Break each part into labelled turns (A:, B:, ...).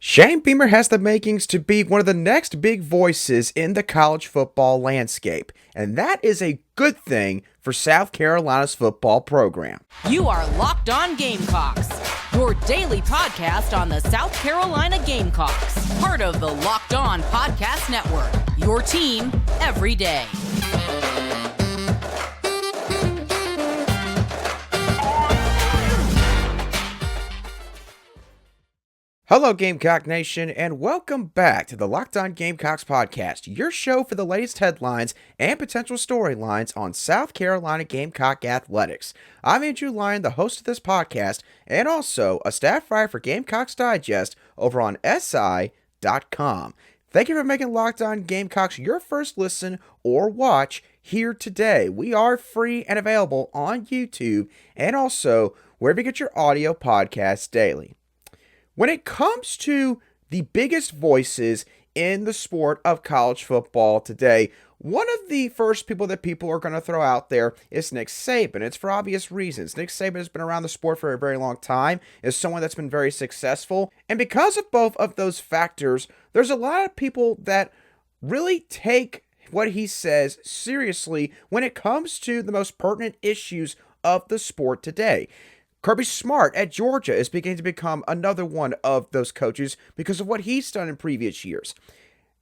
A: Shane Beamer has the makings to be one of the next big voices in the college football landscape, and that is a good thing for South Carolina's football program.
B: You are Locked On Gamecocks, your daily podcast on the South Carolina Gamecocks, part of the Locked On Podcast Network, your team every day.
A: Hello, Gamecock Nation, and welcome back to the Locked On Gamecocks podcast, your show for the latest headlines and potential storylines on South Carolina Gamecock athletics. I'm Andrew Lyon, the host of this podcast, and also a staff writer for Gamecocks Digest over on SI.com. Thank you for making Locked On Gamecocks your first listen or watch here today. We are free and available on YouTube and also wherever you get your audio podcasts daily. When it comes to the biggest voices in the sport of college football today, one of the first people that people are going to throw out there is Nick Saban. It's for obvious reasons. Nick Saban has been around the sport for a very long time, is someone that's been very successful, and because of both of those factors, there's a lot of people that really take what he says seriously when it comes to the most pertinent issues of the sport today. Kirby Smart at Georgia is beginning to become another one of those coaches because of what he's done in previous years.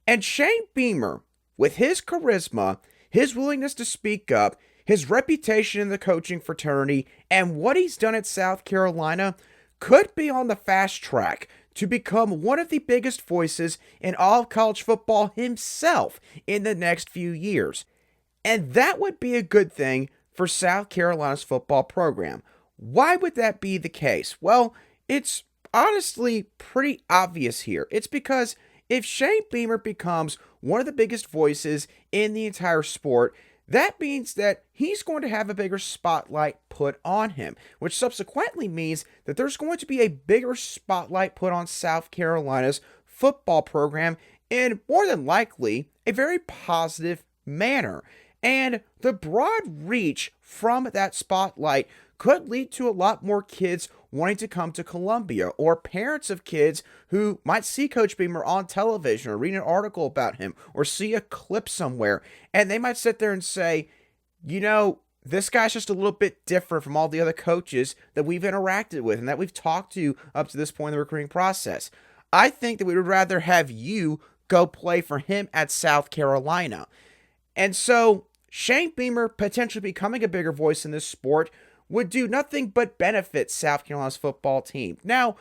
A: And Shane Beamer, with his charisma, his willingness to speak up, his reputation in the coaching fraternity, and what he's done at South Carolina, could be on the fast track to become one of the biggest voices in all of college football himself in the next few years. And that would be a good thing for South Carolina's football program. Why would that be the case? Well, it's honestly pretty obvious here. It's because if Shane Beamer becomes one of the biggest voices in the entire sport, that means that he's going to have a bigger spotlight put on him, which subsequently means that there's going to be a bigger spotlight put on South Carolina's football program in more than likely a very positive manner. And the broad reach from that spotlight could lead to a lot more kids wanting to come to Columbia, or parents of kids who might see Coach Beamer on television or read an article about him or see a clip somewhere, and they might sit there and say, you know, this guy's just a little bit different from all the other coaches that we've interacted with and that we've talked to up to this point in the recruiting process. I think that we would rather have you go play for him at South Carolina. And so Shane Beamer potentially becoming a bigger voice in this sport would do nothing but benefit South Carolina's football team. Now,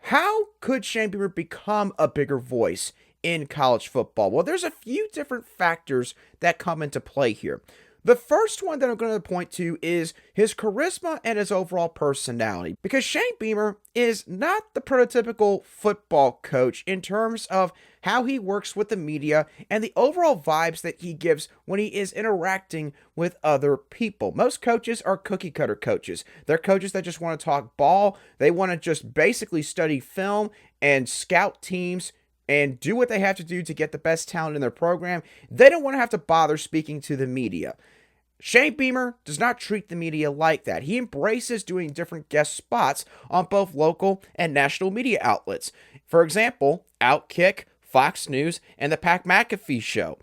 A: how could Shane Beamer become a bigger voice in college football? Well, there's a few different factors that come into play here. The first one that I'm going to point to is his charisma and his overall personality, because Shane Beamer is not the prototypical football coach in terms of how he works with the media and the overall vibes that he gives when he is interacting with other people. Most coaches are cookie cutter coaches. They're coaches that just want to talk ball. They want to just basically study film and scout teams and do what they have to do to get the best talent in their program. They don't want to have to bother speaking to the media. Shane Beamer does not treat the media like that. He embraces doing different guest spots on both local and national media outlets. For example, Outkick, Fox News, and the Pat McAfee Show.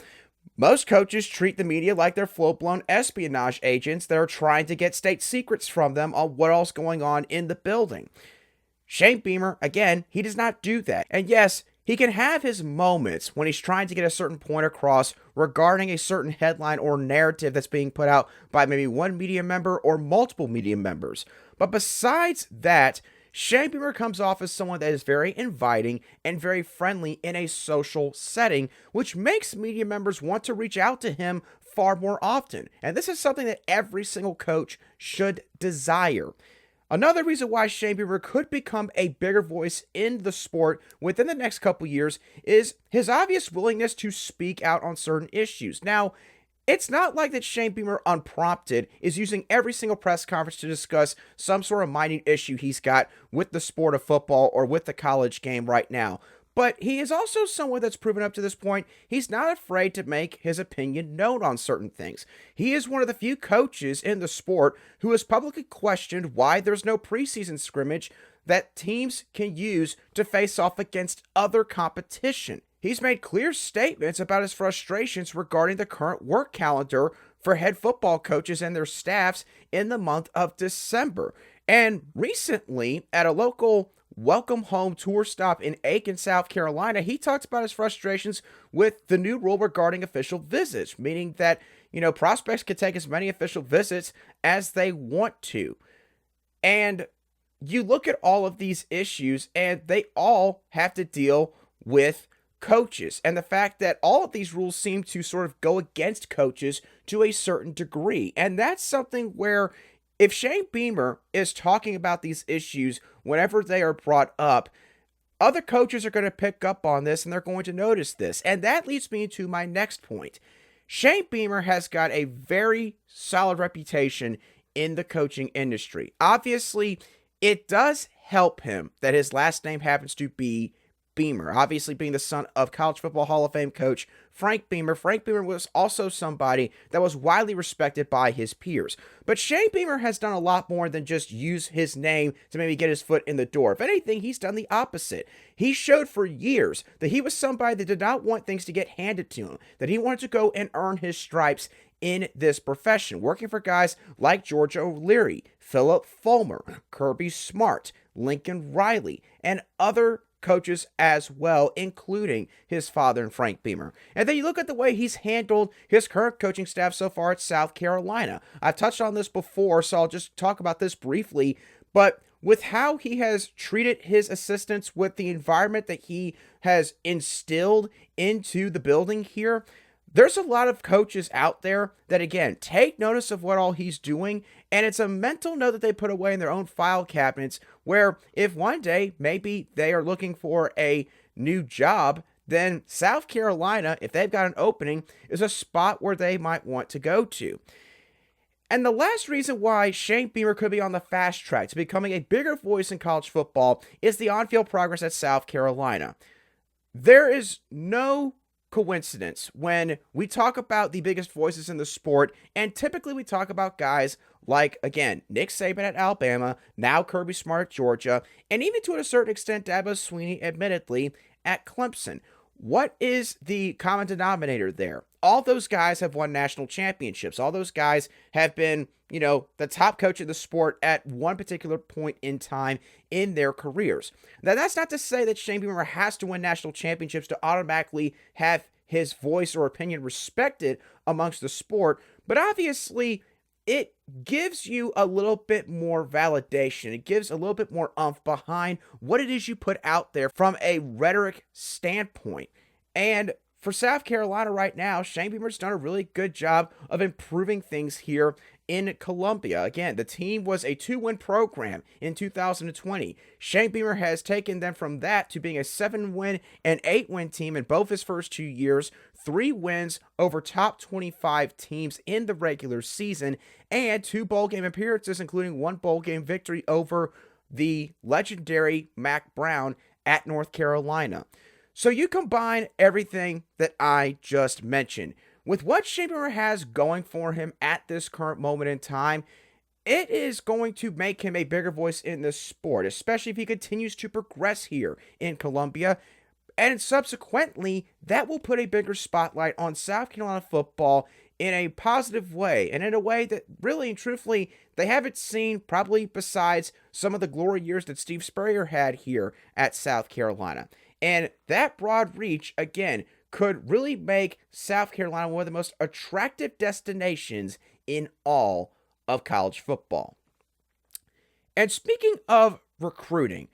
A: Most coaches treat the media like they're full-blown espionage agents that are trying to get state secrets from them on what else going on in the building. Shane Beamer, again, he does not do that. And yes, he can have his moments when he's trying to get a certain point across regarding a certain headline or narrative that's being put out by maybe one media member or multiple media members. But besides that, Shane Beamer comes off as someone that is very inviting and very friendly in a social setting, which makes media members want to reach out to him far more often. And this is something that every single coach should desire. Another reason why Shane Beamer could become a bigger voice in the sport within the next couple years is his obvious willingness to speak out on certain issues. Now, it's not like that Shane Beamer, unprompted, is using every single press conference to discuss some sort of minute issue he's got with the sport of football or with the college game right now. But he is also someone that's proven up to this point he's not afraid to make his opinion known on certain things. He is one of the few coaches in the sport who has publicly questioned why there's no preseason scrimmage that teams can use to face off against other competition. He's made clear statements about his frustrations regarding the current work calendar for head football coaches and their staffs in the month of December. And recently, at a local welcome home tour stop in Aiken, South Carolina, he talked about his frustrations with the new rule regarding official visits, meaning that, prospects can take as many official visits as they want to. And you look at all of these issues, and they all have to deal with coaches, and the fact that all of these rules seem to sort of go against coaches to a certain degree. And that's something where if Shane Beamer is talking about these issues whenever they are brought up, other coaches are going to pick up on this and they're going to notice this. And that leads me to my next point. Shane Beamer has got a very solid reputation in the coaching industry. Obviously, it does help him that his last name happens to be Beamer, obviously being the son of College Football Hall of Fame coach Frank Beamer. Frank Beamer was also somebody that was widely respected by his peers. But Shane Beamer has done a lot more than just use his name to maybe get his foot in the door. If anything, he's done the opposite. He showed for years that he was somebody that did not want things to get handed to him, that he wanted to go and earn his stripes in this profession, working for guys like George O'Leary, Philip Fulmer, Kirby Smart, Lincoln Riley, and other coaches as well, including his father and Frank Beamer. And then you look at the way he's handled his current coaching staff so far at South Carolina. I've touched on this before, so I'll just talk about this briefly, but with how he has treated his assistants, with the environment that he has instilled into the building here, there's a lot of coaches out there that, again, take notice of what all he's doing, and it's a mental note that they put away in their own file cabinets, where if one day maybe they are looking for a new job, then South Carolina, if they've got an opening, is a spot where they might want to go to. And the last reason why Shane Beamer could be on the fast track to becoming a bigger voice in college football is the on-field progress at South Carolina. There is no coincidence when we talk about the biggest voices in the sport, and typically we talk about guys like, again, Nick Saban at Alabama, now Kirby Smart at Georgia, and even to a certain extent Dabo Swinney, admittedly, at Clemson. What is the common denominator there? All those guys have won national championships. All those guys have been, the top coach of the sport at one particular point in time in their careers. Now, that's not to say that Shane Beamer has to win national championships to automatically have his voice or opinion respected amongst the sport, but obviously it gives you a little bit more validation. It gives a little bit more oomph behind what it is you put out there from a rhetoric standpoint. And for South Carolina right now, Shane Beamer's done a really good job of improving things here in Columbia. Again, the team was a 2-win program in 2020. Shane Beamer has taken them from that to being a 7-win and 8-win team in both his first 2 years, 3 wins over top 25 teams in the regular season, and 2 bowl game appearances, including 1 bowl game victory over the legendary Mack Brown at North Carolina. So you combine everything that I just mentioned with what Shane Beamer has going for him at this current moment in time, it is going to make him a bigger voice in this sport, especially if he continues to progress here in Columbia. And subsequently, that will put a bigger spotlight on South Carolina football in a positive way, and in a way that really and truthfully they haven't seen probably besides some of the glory years that Steve Spurrier had here at South Carolina. And that broad reach, again, could really make South Carolina one of the most attractive destinations in all of college football. And speaking of recruiting,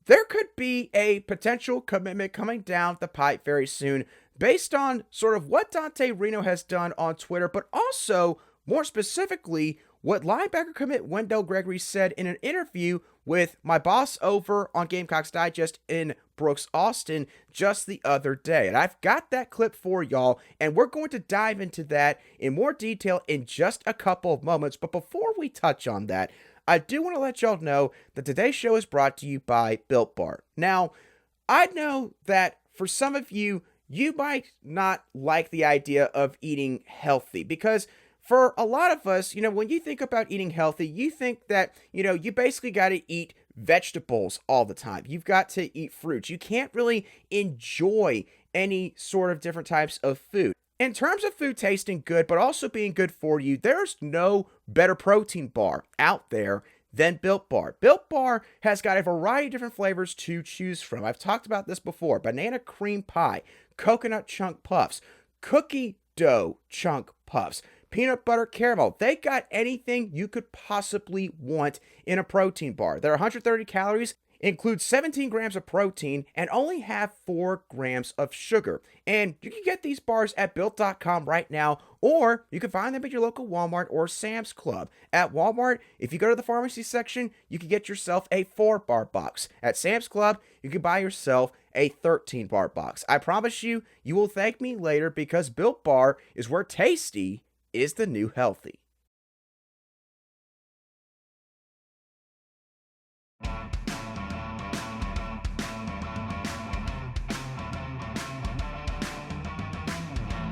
A: there could be a potential commitment coming down the pipe very soon based on sort of what Dante Reno has done on Twitter, but also, more specifically, what linebacker commit Wendell Gregory said in an interview with my boss over on Gamecocks Digest in Brooks, Austin, just the other day. And I've got that clip for y'all, and we're going to dive into that in more detail in just a couple of moments. But before we touch on that, I do want to let y'all know that today's show is brought to you by Built Bar. Now, I know that for some of you, you might not like the idea of eating healthy, because for a lot of us, when you think about eating healthy, you think that, you basically got to eat vegetables all the time. You've got to eat fruits. You can't really enjoy any sort of different types of food. In terms of food tasting good, but also being good for you, there's no better protein bar out there than Built Bar. Built Bar has got a variety of different flavors to choose from. I've talked about this before. Banana cream pie, coconut chunk puffs, cookie dough chunk puffs, peanut butter caramel. They got anything you could possibly want in a protein bar. They're 130 calories, include 17 grams of protein, and only have 4 grams of sugar. And you can get these bars at Built.com right now, or you can find them at your local Walmart or Sam's Club. At Walmart, if you go to the pharmacy section, you can get yourself a 4-bar box. At Sam's Club, you can buy yourself a 13-bar box. I promise you, you will thank me later, because Built Bar is where tasty is the new healthy.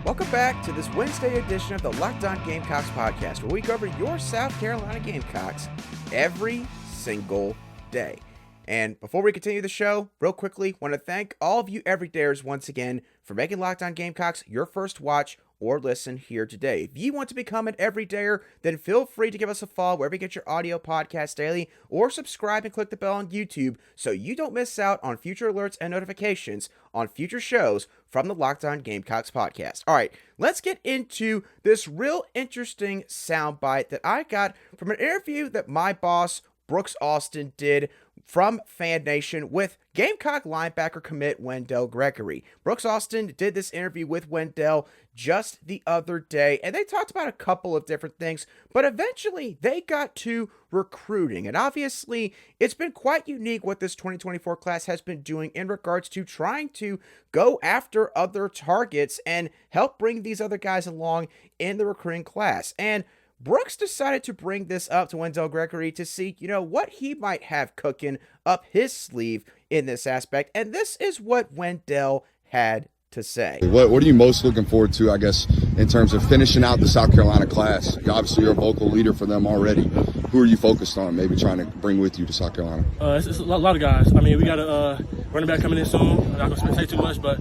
A: Welcome back to this Wednesday edition of the Locked On Gamecocks podcast, where we cover your South Carolina Gamecocks every single day. And before we continue the show, real quickly, want to thank all of you everydayers once again for making Locked On Gamecocks your first watch or listen here today. If you want to become an everydayer, then feel free to give us a follow wherever you get your audio podcast daily, or subscribe and click the bell on YouTube so you don't miss out on future alerts and notifications on future shows from the Locked On Gamecocks podcast. All right, let's get into this real interesting soundbite that I got from an interview that my boss, Brooks Austin, did from Fan Nation with Gamecock linebacker commit Wendell Gregory. Brooks Austin did this interview with Wendell just the other day, and they talked about a couple of different things, but eventually they got to recruiting. And obviously, it's been quite unique what this 2024 class has been doing in regards to trying to go after other targets and help bring these other guys along in the recruiting class. And Brooks decided to bring this up to Wendell Gregory to see, what he might have cooking up his sleeve in this aspect. And this is what Wendell had to say.
C: What are you most looking forward to, I guess, in terms of finishing out the South Carolina class? Obviously, you're a vocal leader for them already. Who are you focused on maybe trying to bring with you to South Carolina?
D: It's a lot of guys. I mean, we got a running back coming in soon. I'm not going to say too much, but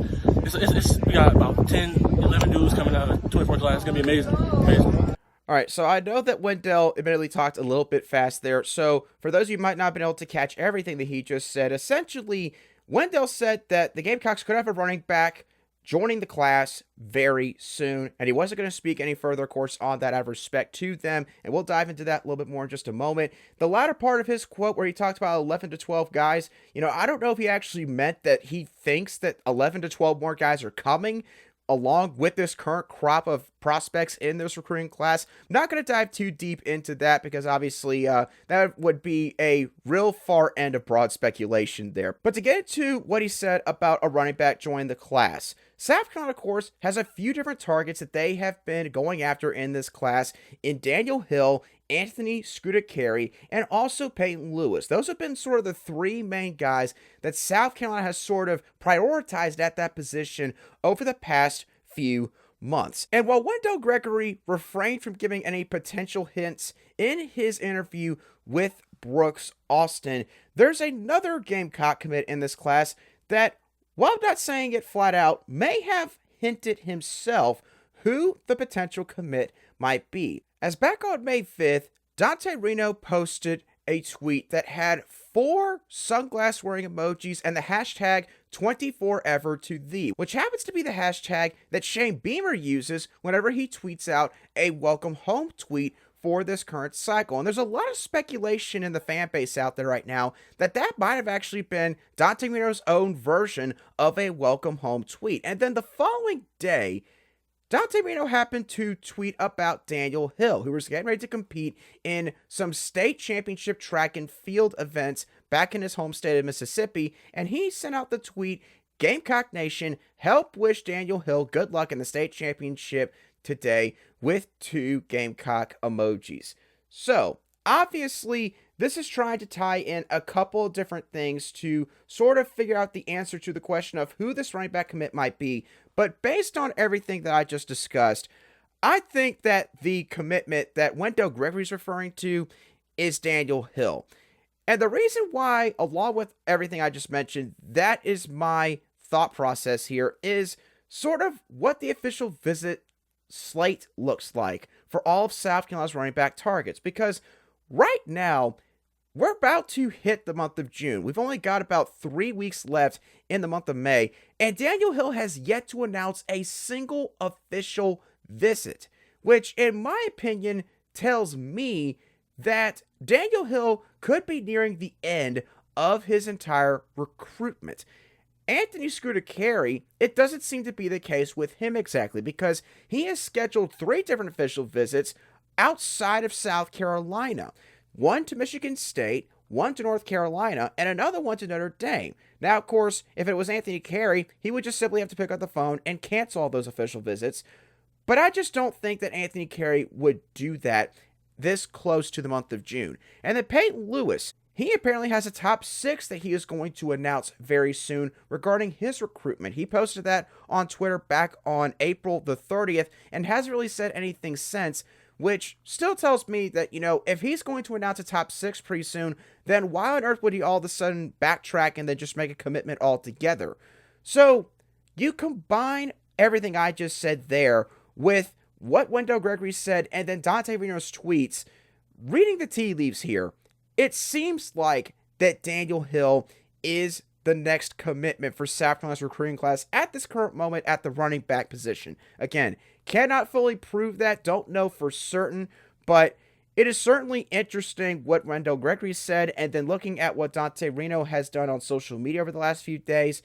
D: we got about 10, 11 dudes coming out of the 24 class. It's going to be amazing.
A: All right, so I know that Wendell admittedly talked a little bit fast there. So for those of you who might not have been able to catch everything that he just said, essentially, Wendell said that the Gamecocks could have a running back joining the class very soon, and he wasn't going to speak any further, of course, on that out of respect to them, and we'll dive into that a little bit more in just a moment. The latter part of his quote where he talked about 11 to 12 guys, I don't know if he actually meant that he thinks that 11 to 12 more guys are coming along with this current crop of prospects in this recruiting class. I'm not going to dive too deep into that because obviously that would be a real far end of broad speculation there. But to get into what he said about a running back joining the class, South Carolina, of course, has a few different targets that they have been going after in this class in Daniel Hill, Anthony Scudicari, and also Peyton Lewis. Those have been sort of the three main guys that South Carolina has sort of prioritized at that position over the past few months. And while Wendell Gregory refrained from giving any potential hints in his interview with Brooks Austin, there's another Gamecock commit in this class that, while not saying it flat out, may have hinted himself who the potential commit might be. As back on May 5th, Dante Reno posted a tweet that had 4 sunglass-wearing emojis and the hashtag 24ever to thee, which happens to be the hashtag that Shane Beamer uses whenever he tweets out a welcome home tweet for this current cycle. And there's a lot of speculation in the fan base out there right now that might have actually been Dante Reno's own version of a welcome home tweet. And then the following day, Dante Reno happened to tweet about Daniel Hill, who was getting ready to compete in some state championship track and field events back in his home state of Mississippi, and he sent out the tweet, "Gamecock Nation, help wish Daniel Hill good luck in the state championship today," with 2 Gamecock emojis. So, obviously, this is trying to tie in a couple of different things to sort of figure out the answer to the question of who this running back commit might be. But based on everything that I just discussed, I think that the commitment that Wendell Gregory is referring to is Daniel Hill. And the reason why, along with everything I just mentioned, that is my thought process here, is sort of what the official visit slate looks like for all of South Carolina's running back targets. Because right now, we're about to hit the month of June. We've only got about 3 weeks left in the month of May, and Daniel Hill has yet to announce a single official visit, which, in my opinion, tells me that Daniel Hill could be nearing the end of his entire recruitment. Anthony Scooter Carey, it doesn't seem to be the case with him exactly, because he has scheduled 3 different official visits outside of South Carolina. One to Michigan State, one to North Carolina, and another one to Notre Dame. Now, of course, if it was Anthony Carey, he would just simply have to pick up the phone and cancel all those official visits. But I just don't think that Anthony Carey would do that this close to the month of June. And then Peyton Lewis, he apparently has a top 6 that he is going to announce very soon regarding his recruitment. He posted that on Twitter back on April the 30th and hasn't really said anything since, which still tells me that, if he's going to announce a top 6 pretty soon, then why on earth would he all of a sudden backtrack and then just make a commitment altogether? So you combine everything I just said there with what Wendell Gregory said and then Dante Reno's tweets. Reading the tea leaves here, it seems like that Daniel Hill is the next commitment for South Carolina's recruiting class at this current moment at the running back position. Again, cannot fully prove that, don't know for certain, but it is certainly interesting what Wendell Gregory said, and then looking at what Dante Reno has done on social media over the last few days,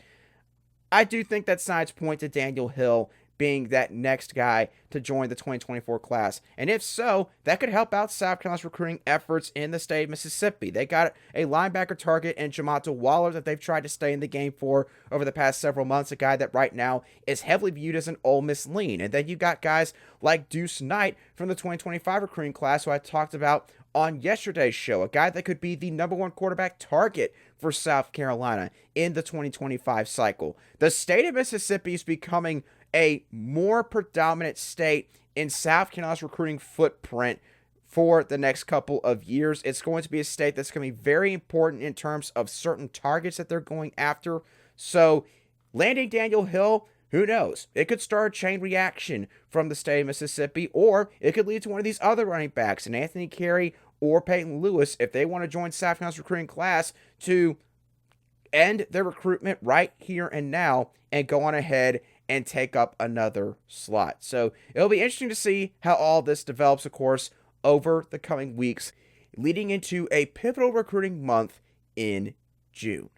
A: I do think that signs point to Daniel Hill being that next guy to join the 2024 class. And if so, that could help out South Carolina's recruiting efforts in the state of Mississippi. They got a linebacker target in Jamonta Waller that they've tried to stay in the game for over the past several months, a guy that right now is heavily viewed as an Ole Miss lean. And then you got guys like Deuce Knight from the 2025 recruiting class, who I talked about on yesterday's show, a guy that could be the number 1 quarterback target for South Carolina in the 2025 cycle. The state of Mississippi is becoming a more predominant state in South Carolina's recruiting footprint for the next couple of years. It's going to be a state that's going to be very important in terms of certain targets that they're going after. So landing Daniel Hill, who knows? It could start a chain reaction from the state of Mississippi, or it could lead to one of these other running backs, and Anthony Carey or Peyton Lewis, if they want to join South Carolina's recruiting class, to end their recruitment right here and now and go on ahead and take up another slot. So it'll be interesting to see how all this develops, of course, over the coming weeks, leading into a pivotal recruiting month in June.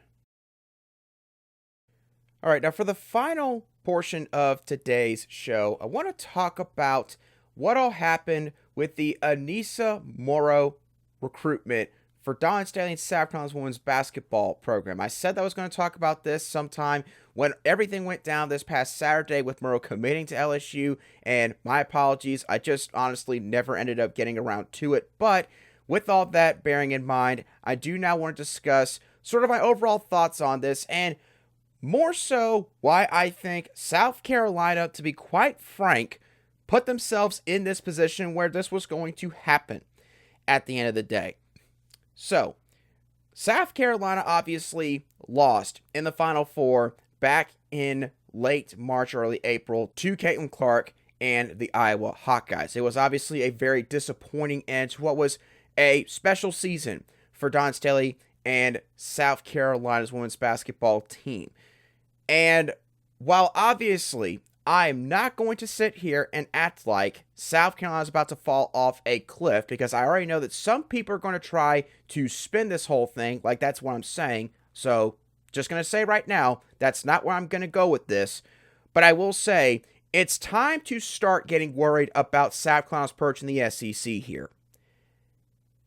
A: All right, now for the final portion of today's show, I want to talk about what all happened with the Aneesah Morrow recruitment for Dawn Staley and South Carolina's women's basketball program. I said that I was going to talk about this sometime when everything went down this past Saturday with Morrow committing to LSU, and my apologies, I just honestly never ended up getting around to it. But with all that bearing in mind, I do now want to discuss sort of my overall thoughts on this, and more so why I think South Carolina, to be quite frank, put themselves in this position where this was going to happen at the end of the day. So, South Carolina obviously lost in the Final Four back in late March, early April to Caitlin Clark and the Iowa Hawkeyes. It was obviously a very disappointing end to what was a special season for Dawn Staley and South Carolina's women's basketball team. And while obviously I'm not going to sit here and act like South Carolina is about to fall off a cliff, because I already know that some people are going to try to spin this whole thing like that's what I'm saying. So just going to say right now, that's not where I'm going to go with this. But I will say it's time to start getting worried about South Carolina's perch in the SEC here.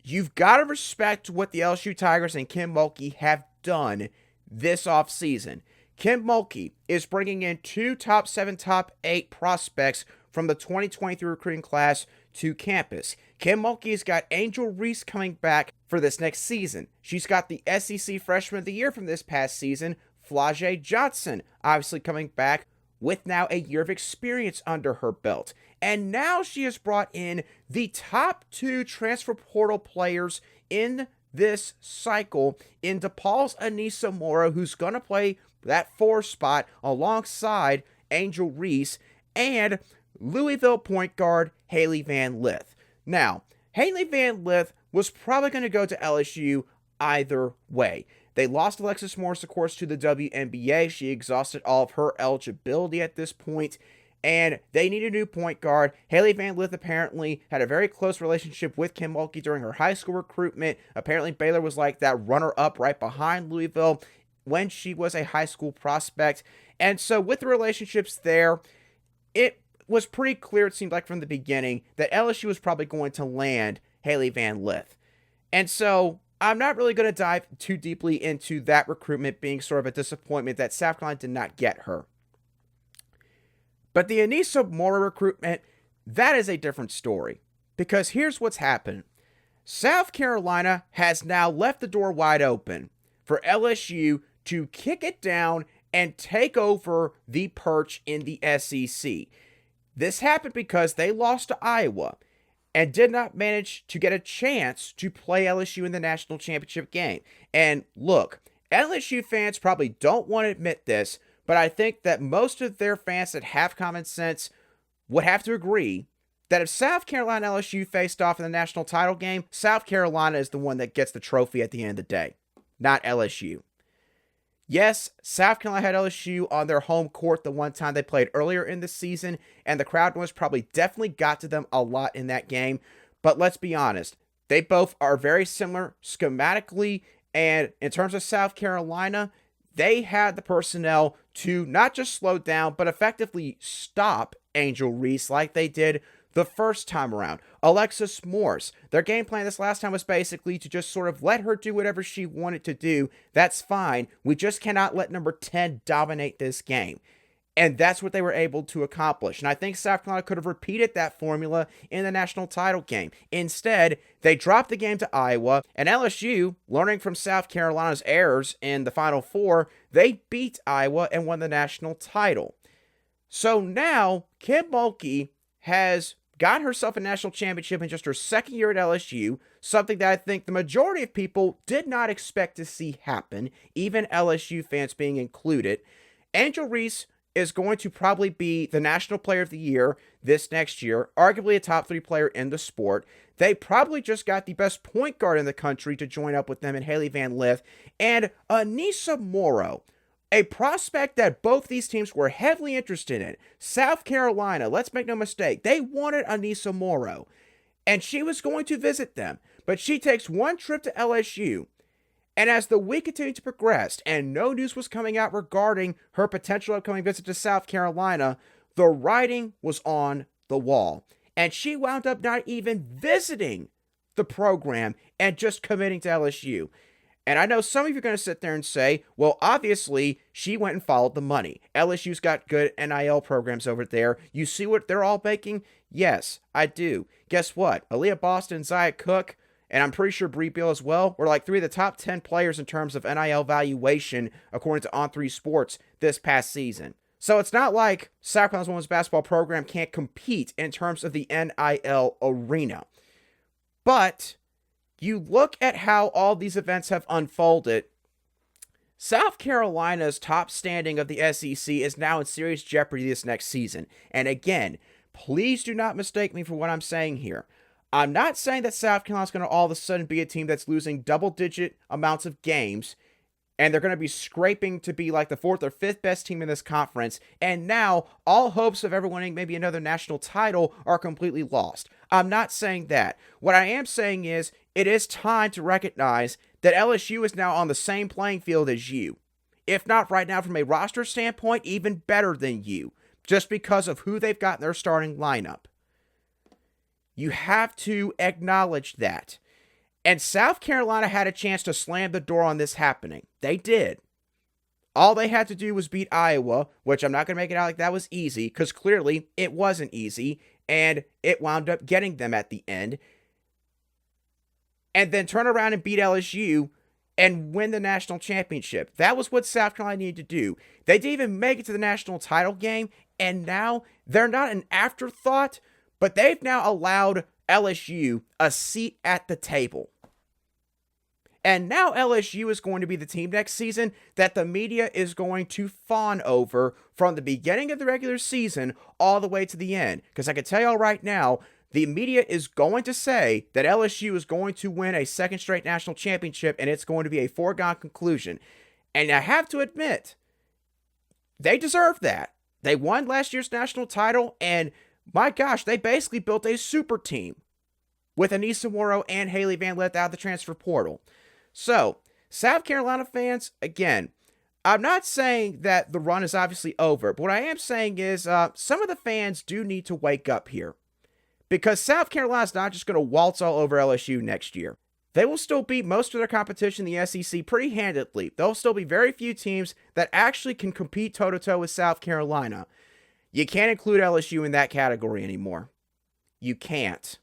A: You've got to respect what the LSU Tigers and Kim Mulkey have done this offseason. Kim Mulkey is bringing in 2 top 7, top 8 prospects from the 2023 recruiting class to campus. Kim Mulkey's got Angel Reese coming back for this next season. She's got the SEC Freshman of the Year from this past season, Flau'jae Johnson, obviously coming back with now a year of experience under her belt. And now she has brought in the top 2 transfer portal players in this cycle in DePaul's Aneesah Morrow, who's going to play that 4 spot alongside Angel Reese and Louisville point guard Haley Van Lith. Now, Haley Van Lith was probably going to go to LSU either way. They lost Alexis Morris, of course, to the WNBA. She exhausted all of her eligibility at this point, and they need a new point guard. Haley Van Lith apparently had a very close relationship with Kim Mulkey during her high school recruitment. Apparently, Baylor was like that runner-up right behind Louisville when she was a high school prospect. And so with the relationships there, it was pretty clear, it seemed like from the beginning, that LSU was probably going to land Haley Van Lith. And so I'm not really going to dive too deeply into that recruitment being sort of a disappointment that South Carolina did not get her. But the Aneesah Morrow recruitment, that is a different story. Because here's what's happened. South Carolina has now left the door wide open for LSU to kick it down and take over the perch in the SEC. This happened because they lost to Iowa and did not manage to get a chance to play LSU in the national championship game. And look, LSU fans probably don't want to admit this, but I think that most of their fans that have common sense would have to agree that if South Carolina and LSU faced off in the national title game, South Carolina is the one that gets the trophy at the end of the day, not LSU. Yes, South Carolina had LSU on their home court the one time they played earlier in the season, and the crowd noise probably definitely got to them a lot in that game. But let's be honest, they both are very similar schematically, and in terms of South Carolina, they had the personnel to not just slow down, but effectively stop Angel Reese like they did the first time around. Alexis Morris, their game plan this last time was basically to just sort of let her do whatever she wanted to do. That's fine. We just cannot let number 10 dominate this game. And that's what they were able to accomplish. And I think South Carolina could have repeated that formula in the national title game. Instead, they dropped the game to Iowa, and LSU, learning from South Carolina's errors in the Final Four, they beat Iowa and won the national title. So now, Kim Mulkey has got herself a national championship in just her second year at LSU, something that I think the majority of people did not expect to see happen, even LSU fans being included. Angel Reese is going to probably be the National Player of the Year this next year, arguably a top 3 player in the sport. They probably just got the best point guard in the country to join up with them in Haley Van Lith, and Aneesah Morrow, a prospect that both these teams were heavily interested in. South Carolina, let's make no mistake, they wanted Aneesah Morrow, and she was going to visit them. But she takes one trip to LSU, and as the week continued to progress, and no news was coming out regarding her potential upcoming visit to South Carolina, the writing was on the wall. And she wound up not even visiting the program and just committing to LSU. And I know some of you are going to sit there and say, well, obviously, she went and followed the money. LSU's got good NIL programs over there. You see what they're all making? Yes, I do. Guess what? Aaliyah Boston, Zia Cook, and I'm pretty sure Bree Beal as well, were like 3 of the top 10 players in terms of NIL valuation, according to On3 Sports, this past season. So it's not like South Carolina's women's basketball program can't compete in terms of the NIL arena. But you look at how all these events have unfolded, South Carolina's top standing of the SEC is now in serious jeopardy this next season. And again, please do not mistake me for what I'm saying here. I'm not saying that South Carolina's going to all of a sudden be a team that's losing double-digit amounts of games, and they're going to be scraping to be like the 4th or 5th best team in this conference, and now all hopes of ever winning maybe another national title are completely lost. I'm not saying that. What I am saying is, it is time to recognize that LSU is now on the same playing field as you. If not right now from a roster standpoint, even better than you, just because of who they've got in their starting lineup. You have to acknowledge that. And South Carolina had a chance to slam the door on this happening. They did. All they had to do was beat Iowa, which I'm not going to make it out like that was easy, because clearly it wasn't easy, and it wound up getting them at the end. And then turn around and beat LSU and win the national championship. That was what South Carolina needed to do. They didn't even make it to the national title game, and now they're not an afterthought, but they've now allowed LSU a seat at the table. And now LSU is going to be the team next season that the media is going to fawn over from the beginning of the regular season all the way to the end. Because I can tell y'all right now, the media is going to say that LSU is going to win a second straight national championship, and it's going to be a foregone conclusion. And I have to admit, they deserve that. They won last year's national title, and my gosh, they basically built a super team with Anissa Morrow and Haley Van Lith out of the transfer portal. So, South Carolina fans, again, I'm not saying that the run is obviously over, but what I am saying is some of the fans do need to wake up here. Because South Carolina's not just going to waltz all over LSU next year. They will still beat most of their competition in the SEC pretty handedly. There'll still be very few teams that actually can compete toe-to-toe with South Carolina. You can't include LSU in that category anymore. You can't.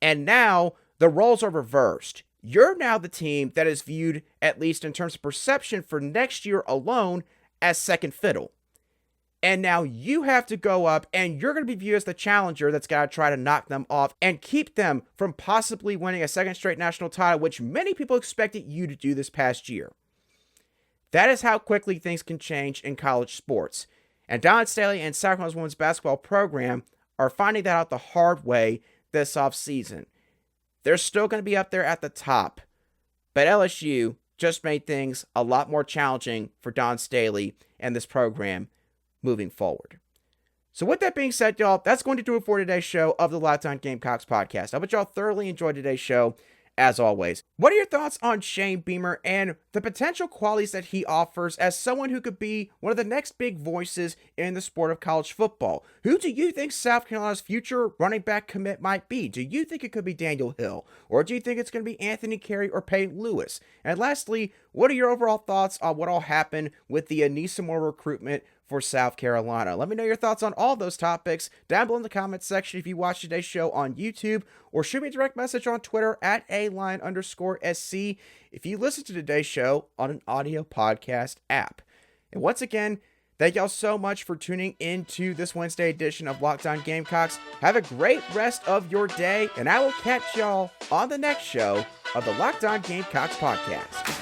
A: And now, the roles are reversed. You're now the team that is viewed, at least in terms of perception for next year alone, as second fiddle. And now you have to go up and you're going to be viewed as the challenger that's got to try to knock them off and keep them from possibly winning a second straight national title, which many people expected you to do this past year. That is how quickly things can change in college sports. And Dawn Staley and South Carolina's women's basketball program are finding that out the hard way this offseason. They're still going to be up there at the top. But LSU just made things a lot more challenging for Dawn Staley and this program moving forward. So with that being said, y'all, that's going to do it for today's show of the Locked On Gamecocks podcast. I hope y'all thoroughly enjoyed today's show, as always. What are your thoughts on Shane Beamer and the potential qualities that he offers as someone who could be one of the next big voices in the sport of college football? Who do you think South Carolina's future running back commit might be? Do you think it could be Daniel Hill? Or do you think it's going to be Anthony Carey or Peyton Lewis? And lastly, what are your overall thoughts on what all happened with the Anissa Morrow recruitment for South Carolina? Let me know your thoughts on all those topics down below in the comments section if you watch today's show on YouTube, or shoot me a direct message on Twitter at @aline_SC if you listen to today's show on an audio podcast app. And once again, thank y'all so much for tuning into this Wednesday edition of Locked On Gamecocks. Have a great rest of your day, and I will catch y'all on the next show of the Locked On Gamecocks podcast.